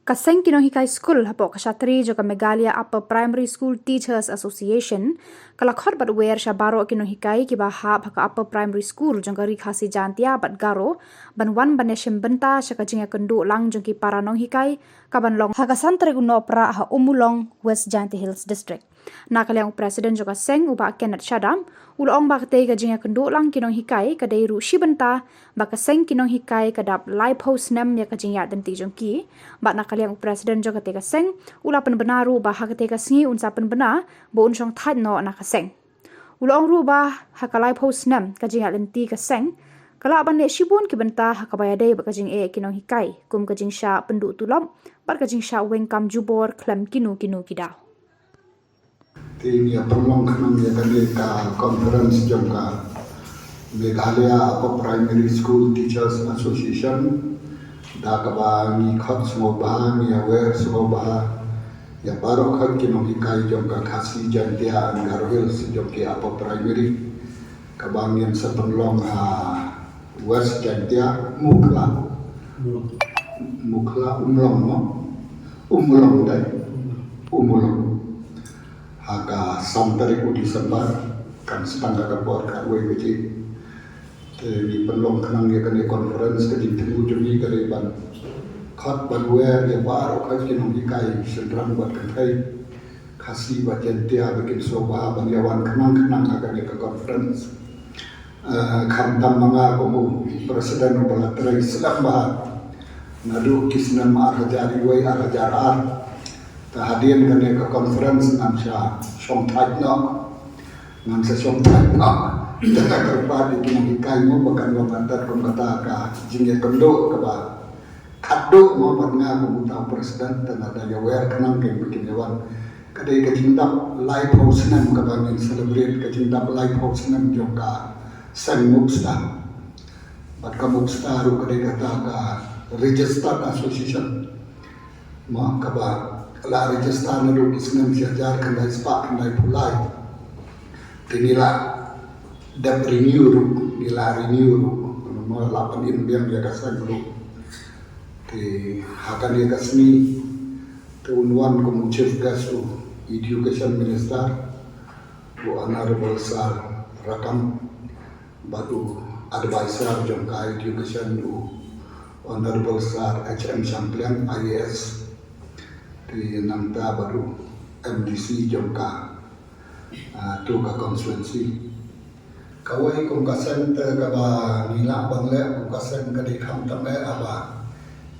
Kaseng Kinohikai School hapo kashatri joka Megalia Upper Primary School Teachers Association kalakhot bat wer shabaro Kinohikai ki bahab haka Upper Primary School jongkari khasi jantia bat garo banwan baneshim benta shakajinga kendu lang jongki paranong hikai kaban long haka santre uno pra ha umulong West Janti Hills District nakaliang presiden joka seng uba Kenneth Shadam ulong bakte gajinga kendu lang kinong hikai kadai ru shibenta baka seng kinong hikai kadap live host nem ya kajinga denti jongki bat nakaliang presiden joka tega seng ula penbenaru bah tega singi unsa penbena bo unsong thad no nakaseng ulong ru bah hakalai host nem kajinga denti kaseng kala ban ne shibun ki benta hakabayade ba kajing kinong hikai kum kajing sha pendu tulom bat kajing sha wengkam jubor klem kinu kidau Ini perlong kenang ya ka conference jangka Meghalaya Upper Primary School Teachers Association da kaba ngi khot semua bahan ya aware semua bahan ya baru khot kinong hikai jangka khasi jantia Angarwil sejongki Upper Primary kaba ngin sepenlong West Jantia mukla umlong dai umlong haka samtari ku Desember kan setangga kapor karwe kecil di penlong kenang ya kan conference ke ditemu jumi kare ban khot banwer ya baru khot kinong hikai sendrang buat kai kasih buat jantia bikin soba ban yawan kenang akan ke conference khantam manga komu presiden balatrai sedang bah nadu kisnam arjari wai arjarar hadirin kami ke conference namsha somthaj no dengan terpadu kinong hikai mo bakan wabantar kum kata ka jingya kendo kaba kaddo mo batnga kumutaw presiden tanada yawer kanang kay bikin yawan kadai kajindap live house nam kabangin celebrate kajindap live house nam jongka sang muksta bat ka muksta ru kadai kata ka registered association mo kaba la register na do isnam siajar kandai spa kandai pulai tinila dap renew mo lapan inbiang ya kasan lu ti hakan ya kasni tunuan ko chief gasu education minister bu honorable sir rakam batu advisor jongka education bu honorable sir HM Champion IAS di namta baru MDC jongka tu ka constituency kawai kum kasen te kaba nila bangle kum kasen ka di kham tame aba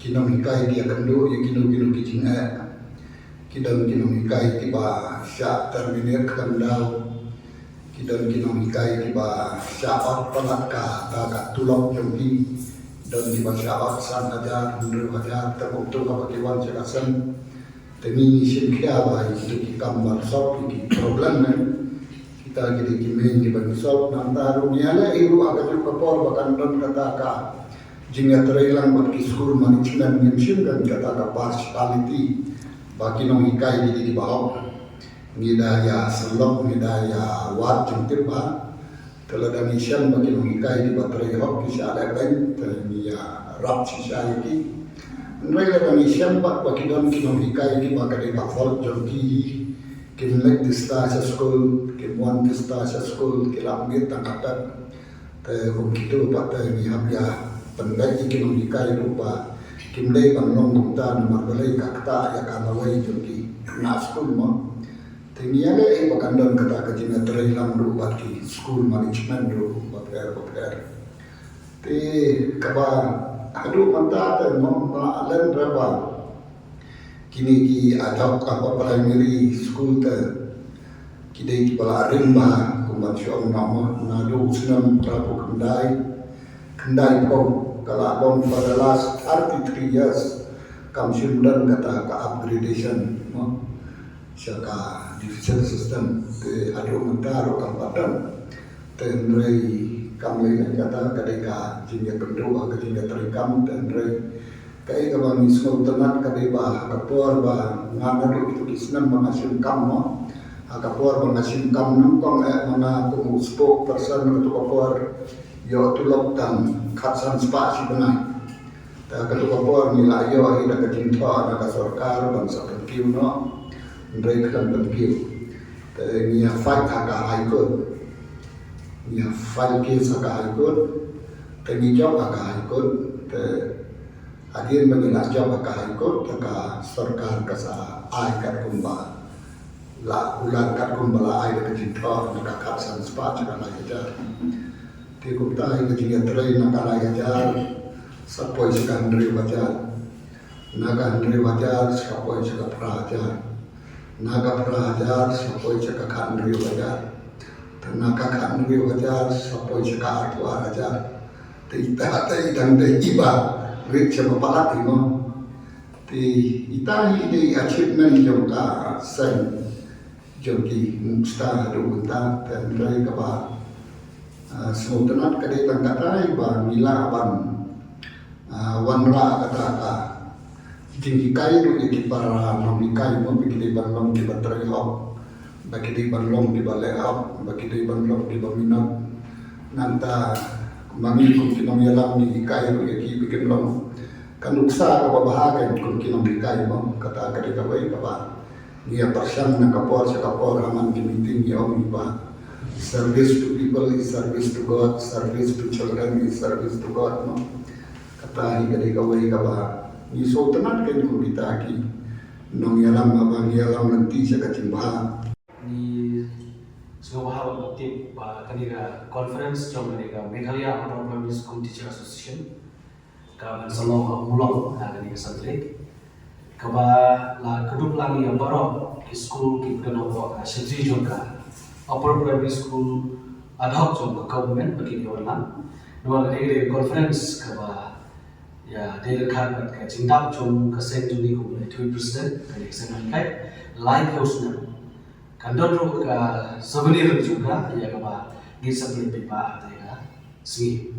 kinong hikai dia kendu ya kinu kijing kinong hikai tiba sya terminir kandau kinong hikai tiba sya ot palat ka tulok jongki dan tiba sya ot san ajar mundur ajar terbentuk ka kiwan cekasen demi mission kita bah itu kita memasok ini problem kita jadi kimen di bagi sol nanti rumiana ibu agak juga por bahkan don kata ka jingga terhilang bagi school management mission dan kata ka partiality bagi nong hikai jadi di bawah ngidaya selok ngidaya wat jengtir bah telada mission bagi nong hikai di baterai hok kisah ada bank termiya rap society mereka kami siapa bagi don kinong hikai di bagai di bawah jongki kimlek di stasiun school kimuan di stasiun school kilamir tangkapan kum kitu pada ni habya pendai kinong hikai lupa kimlek banglong kumta nomor balai kakta ya kanawai jongki na school mo tinggian le bakan don kata kajina terhilang lupa ki school management lu baper te kaba aduh mantap ma'alan berapa kini ki adab apa primary school te kidai ki bala rimba kumbat syong nama nadu senam prabu kendai pau kala long pada last 33 years kam syundan kata ka upgradation no syaka division system te aduh mantap kam padam tenrei kami kata kadeka jingga kedua jingga terikam dan rei kai kabang ismo tenat kadeba kapor ba ngana itu kisnam mangasim kam kapor mangasim kam nungkong mana kumuspo person itu kapor yo tulok dan katsan spa si benai Kalau kapor ni layo ida ka jinto na ka sarkar bangsa penkiu no ndai kan penkiu ni fight aga high court ni fight case aga high court ni job aga high court agin mengira job aga high court ka sarkar ka sa ai kat kumba la ular kat kumba la ai ka jinto na ka kat san spa ka la ya ti kumta ai ka jinga trai na ka la ya sapoi suka Andri Wajar, naga Andri Wajar, sapoi suka Prahajar, naga Prahajar, sapoi suka Andri Wajar, naga Andri Wajar, sapoi suka Artu Arajar, ita dan iba, rik sama palat ino, ita ini achievement juga sen, joki musta dukunta dan dari kaba, semutanat kadai tangkatai ba mila ban wanra kata tinggikai tu jadi para nomikai mo bagi di banlong di bateraiop bagi di banlong di baleop bagi di banlong di baminat nanta mangi kung kinamialam ni ikai tu jadi bikin long kanuksa ka babahagan kung kinamikai mo kata kadikaway ka ba niya persyang na kapor sa kapor haman kimiting niya ba service to people is service to God, service to children is service to God no kata hingga dikawai kaba ni so tenan kan ko kita ki nong yalam abang yalam nanti sa katimbahan ni semua hal motif kanira conference jom kanira Meghalaya Upper Primary School Teacher Association ka salong mulong kanira santri kaba la keduk lagi yang baru school ki kano ka sentri joka Upper Primary School ad hoc jom government bagi orang dua kanira conference kaba ya dia dekat kat cinta jom keseng juni ko itu president kan examen kai live hostnya kan dulu ke souvenir juga ya kaba gisa beli pipa ada ya sih